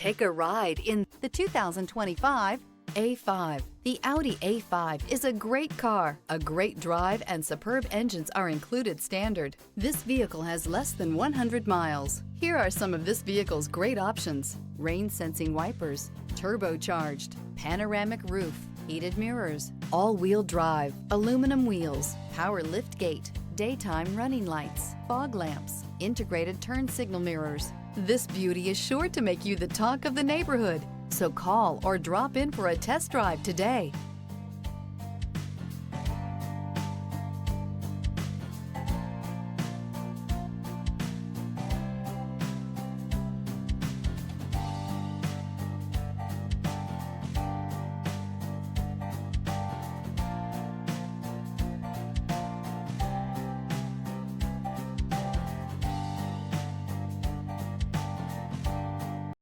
Take a ride in the 2025 A5. The Audi A5 is a great car. A great drive and superb engines are included standard. This vehicle has less than 100 miles. Here are some of this vehicle's great options: rain sensing wipers, turbocharged, panoramic roof, heated mirrors, all-wheel drive, aluminum wheels, power lift gate, daytime running lights, fog lamps, integrated turn signal mirrors. This beauty is sure to make you the talk of the neighborhood. So call or drop in for a test drive today.